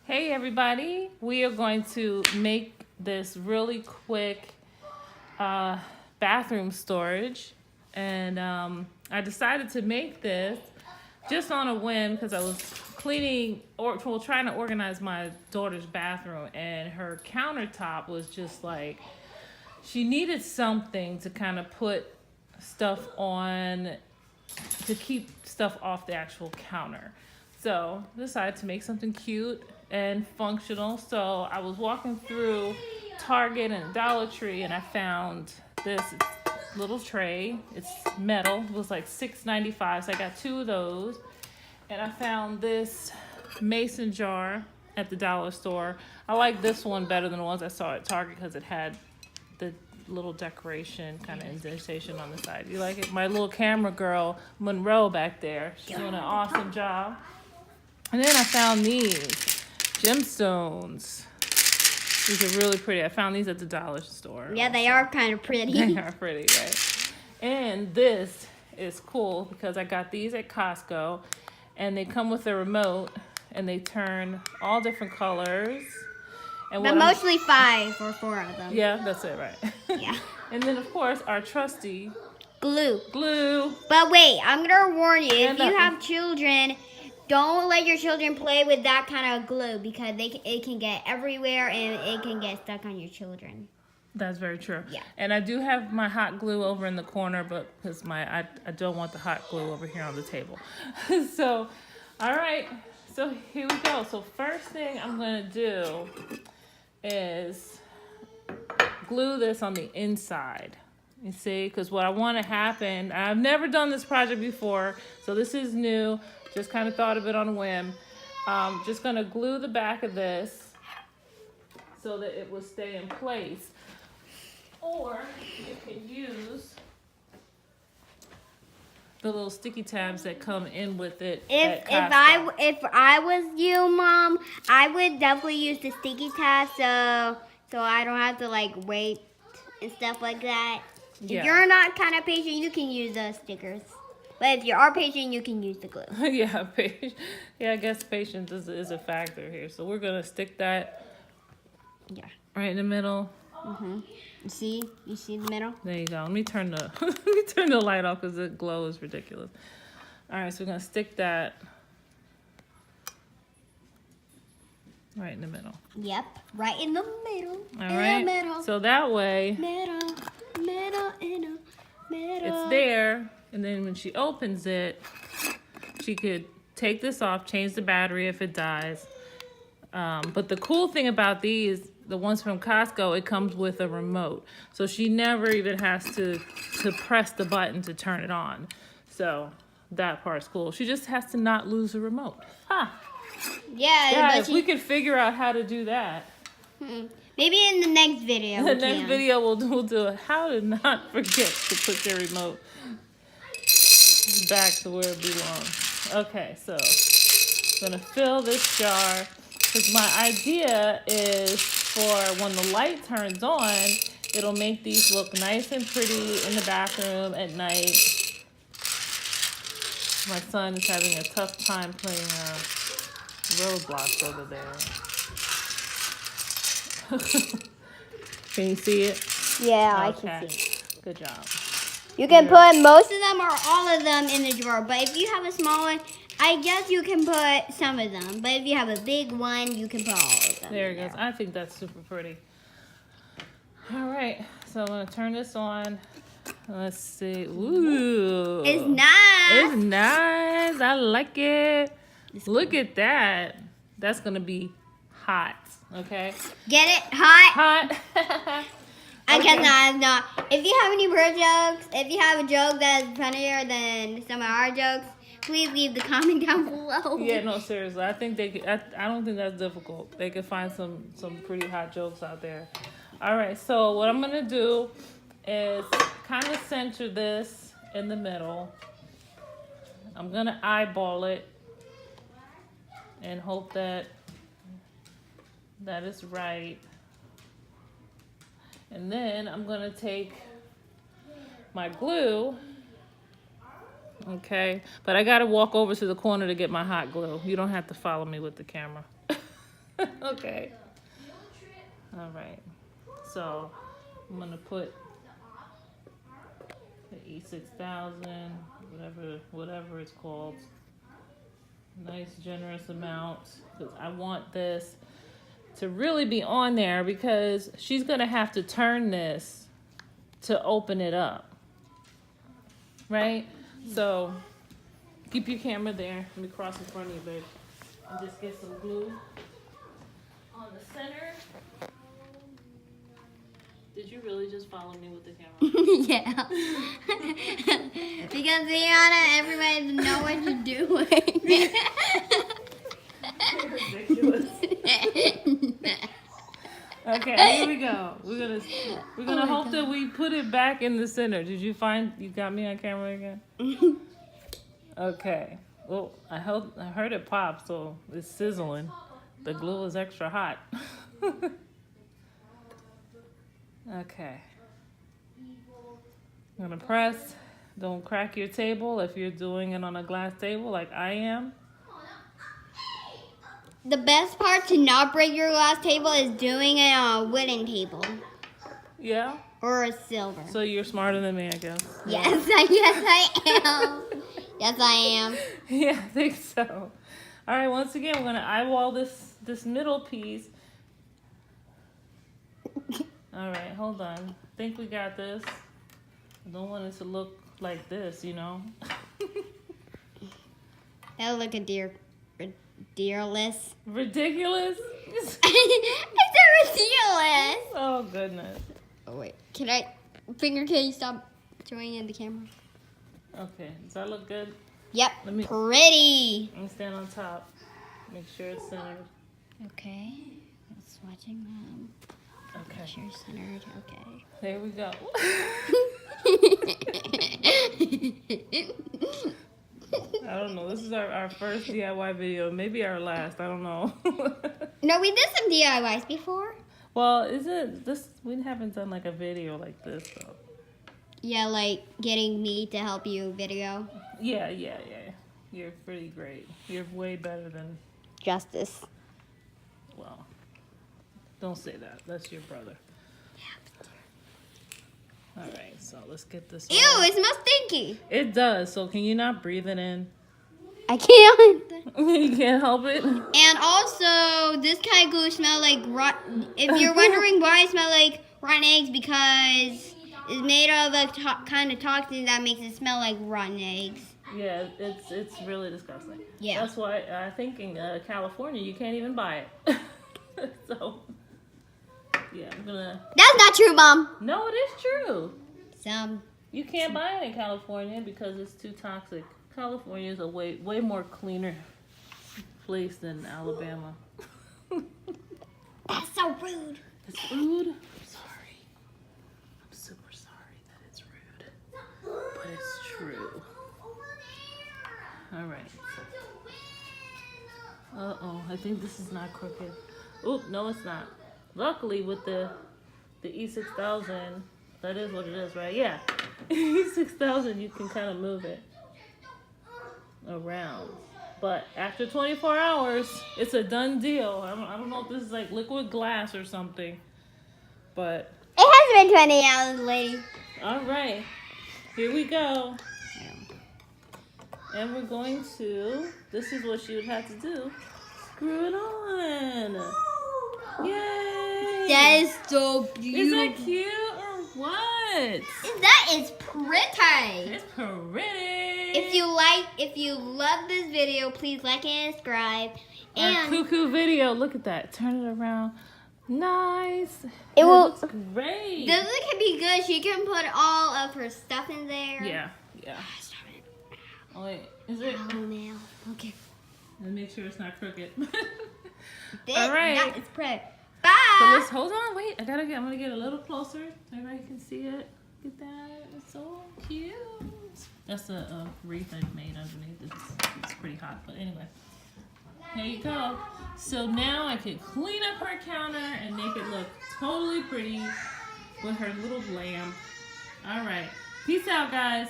Hey everybody, we are going to make this really quick bathroom storage, and I decided to make this just on a whim because I was cleaning or trying to organize my daughter's bathroom, and her countertop was just like she needed something to kind of put stuff on to keep stuff off the actual counter. So decided to make something cute and functional. So I was walking through Target and Dollar Tree, and I found this little tray. It's metal. It was like $6.95. So I got two of those. And I found this mason jar at the dollar store. I like this one better than the ones I saw at Target because it had the little decoration kind of indentation on the side. You like it? My little camera girl, Monroe, back there. She's doing an awesome job. And then I found these gemstones. These are really pretty. I found these at the dollar store. Yeah, they are kind of pretty. They are pretty, right? And this is cool because I got these at Costco, and they come with a remote, and they turn all different colors. And But mostly 5 or 4 of them. Yeah, that's it, right? Yeah. And then, of course, our trusty Glue. glue. But wait, I'm going to warn you. And If you have children, don't let your children play with that kind of glue because it can get everywhere and it can get stuck on your children. That's very true. Yeah. And I do have my hot glue over in the corner, but because I don't want the hot glue over here on the table. So, all right. So here we go. So first thing I'm going to do is glue this on the inside. You see, because what I want to happen, I've never done this project before, so this is new. Just kind of thought of it on a whim. Just going to glue the back of this so that it will stay in place. Or you can use the little sticky tabs that come in with it. If I was you, Mom, I would definitely use the sticky tabs so I don't have to like wait and stuff like that. Yeah. If you're not kind of patient, you can use the stickers. But if you are patient, you can use the glue. Yeah, I guess patience is a factor here. So we're gonna stick that right in the middle. Mhm. You see the middle? There you go. Let me turn the light off because the glow is ridiculous. All right, so we're gonna stick that right in the middle. Yep, right in the middle. All right. In the middle. So that way Middle, in the middle. it's there, and then when she opens it, she could take this off, change the battery if it dies. But the cool thing about these, the ones from Costco, it comes with a remote. So she never even has to press the button to turn it on. So that part's cool. She just has to not lose the remote. Yeah, but if we could figure out how to do that. maybe in the next video. The next video we'll do it. How to not forget to put your remote back to where it belongs. Okay, so I'm gonna fill this jar because my idea is for when the light turns on, it'll make these look nice and pretty in the bathroom at night. My son is having a tough time playing Roblox over there. Can you see it? Yeah, I Okay. can see it. Good job. You can put most of them or all of them in the drawer. But if you have a small one, I guess you can put some of them. But if you have a big one, you can put all of them. There it goes. I think that's super pretty. All right, so I'm gonna turn this on. Let's see. Ooh, It's nice. It's nice. I like it. Look at that. That's gonna be hot. Okay. Get it? Hot? Hot. I guess not. If you have any bird jokes, if you have a joke that's funnier than some of our jokes, please leave the comment down below. Yeah, no, seriously. I think they could. I don't think that's difficult. They could find some pretty hot jokes out there. All right. So what I'm gonna do is kind of center this in the middle. I'm gonna eyeball it and hope that is right. And then I'm gonna take my glue. Okay, but I gotta walk over to the corner to get my hot glue. You don't have to follow me with the camera. Okay. All right. So I'm gonna put the E6000, whatever it's called. Nice generous amount, because I want this to really be on there, because she's gonna have to turn this to open it up, right? So keep your camera there. Let me cross in front of you, babe, and just get some glue on the center. Did you really just follow me with the camera? Yeah. Because Liana, everybody know what you're doing. Ridiculous. Okay, here we go. We're gonna hope that we put it back in the center. Did you got me on camera again? Okay. Well, I heard it pop, so it's sizzling. The glue is extra hot. Okay. I'm gonna press. Don't crack your table if you're doing it on a glass table like I am. The best part to not break your glass table is doing it on a wooden table. Yeah? Or a silver. So you're smarter than me, I guess. Yes, I am. Yes, I am. Yeah, I think so. All right, once again, we're gonna eyeball this middle piece. All right, hold on. I think we got this. I don't want it to look like this, you know. That'll look ridiculous. Ridiculous? It's a ridiculous. Oh, goodness. Oh, wait. Can you stop showing in the camera? Okay, does that look good? Yep. Let Pretty. me stand on top. Make sure it's centered. Okay. Just watching them. Okay. Make sure it's centered. Okay. There we go. I don't know. This is our first DIY video. Maybe our last. I don't know. No, we did some DIYs before. Well, we haven't done like a video like this though. Yeah, like getting me to help you video. Yeah. You're pretty great. You're way better than, Justice. well, don't say that. That's your brother. All right, so let's get this. Ew, it smells stinky. It does. So can you not breathe it in? I can't. You can't help it. And also, this kind of glue smells like rotten. If you're wondering why it smells like rotten eggs, because it's made of a kind of toxin that makes it smell like rotten eggs. Yeah, it's really disgusting. Yeah. That's why I think in California you can't even buy it. So, yeah, I'm gonna. That's not true, Mom. No, it is true. Some. You can't buy it in California because it's too toxic. California is a way more cleaner place than Alabama. That's so rude. It's rude. I'm sorry. I'm super sorry that it's rude, but it's true. All right. Uh-oh, I think this is not crooked. Oop, no, it's not. Luckily, with the E6000, that is what it is, right? Yeah. E6000, you can kind of move it around. But after 24 hours, it's a done deal. I don't know if this is like liquid glass or something, but... It hasn't been 20 hours, lady. All right. Here we go. And we're going to... This is what she would have to do. Screw it on. Yay! That is so beautiful. Is that cute or what? That is pretty. It's pretty. If you love this video, please like and subscribe. Our And cuckoo video. Look at that. Turn it around. Nice. It will- looks great. this can be good. She can put all of her stuff in there. Yeah. Oh wait, is it? Oh no. Okay. Let's make sure it's not crooked. This, All right. That is pretty. So Bye. let's hold on. Wait, I'm gonna get a little closer. Everybody can see it. Look at that. It's so cute. That's a wreath I made underneath. It's pretty hot, but anyway. There you go. So now I can clean up her counter and make it look totally pretty with her little lamp. All right. Peace out, guys.